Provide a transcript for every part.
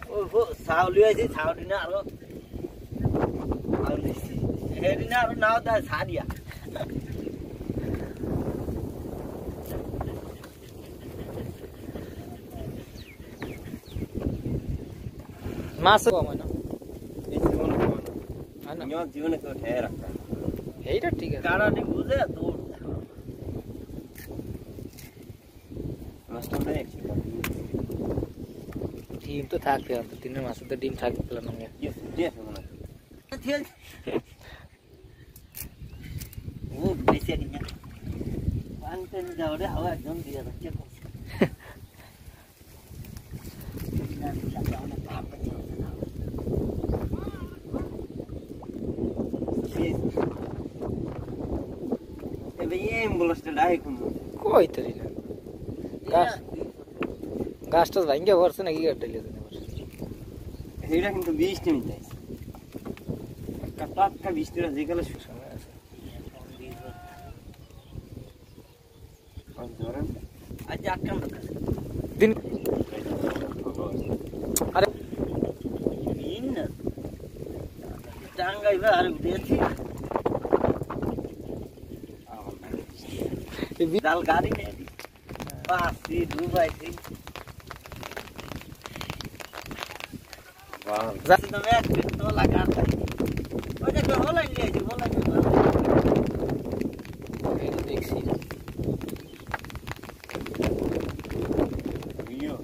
सावली है सावली ना आरो हेरी ना आरो नाव दा सादिया मासु कमाना यो जीवन को ठहर रखता हेरा ठीक है काड़ा नहीं बुझे दूर मास्टर ने टीम तो थाक्थ्यो अन्त तिनीहरु मासु त टिम थाक्थ्यो होला नंगे यो देख मलाई थिएन वो बेसे नि पानी नि जाऊ रे हावा एकदम दिएर के गर्छ कोही तरी गास्टस भाइंगे वर्ष ना की गड्डले हेरा किंतु 20 टीम जाइस कतात का 20 टीम जेकला आज आटम दिन अरे इन टांगा इबा अरे देथि दाल गाड़ी में पासी दुबई थी वाह जैसे तो मैं तो लगा था ओजे को होला नहीं है बोला नहीं तो देख सी यो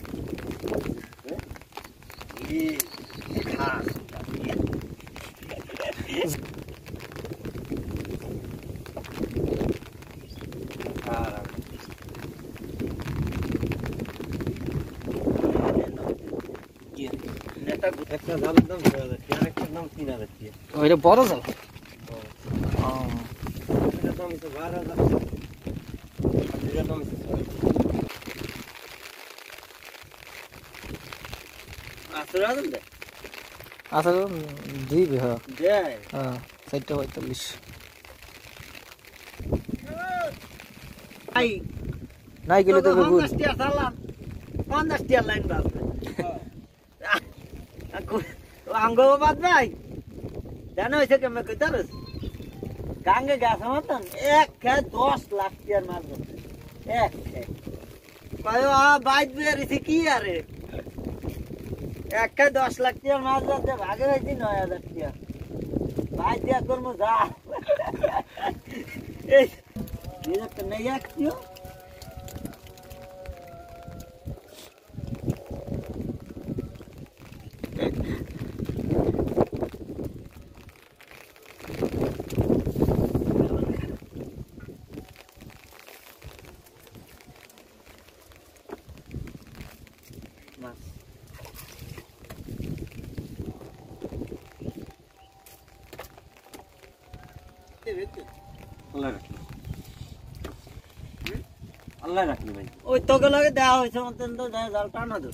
ये खास একটা জালের দাম 6000 আর একটা দাম 3000 টাকা ওইটা বড় জাল এটা দাম 12000 আর এটা দাম 8000 দে আসলে দুই বিঘা দে হ্যাঁ 45 আই নাই গেলে তো ভুল 50 টাকা সালাম 50 টাকা লাইন বাস आंगो बात भाई जानो ऐसे कि मैं किधर गांगे गया समझता एक है 10 लाख रुपया मार दो एक है कहो आ बात भी रिसी की यार एक है 10 लाख रुपया मार दो जब भागे वैसे 9000 रुपया बात दिया कर मुझा ये तो नहीं है क्यों अल्लाह रखी भाई ओ तो के लगे देआ होइछ मत तो जाल टाना दो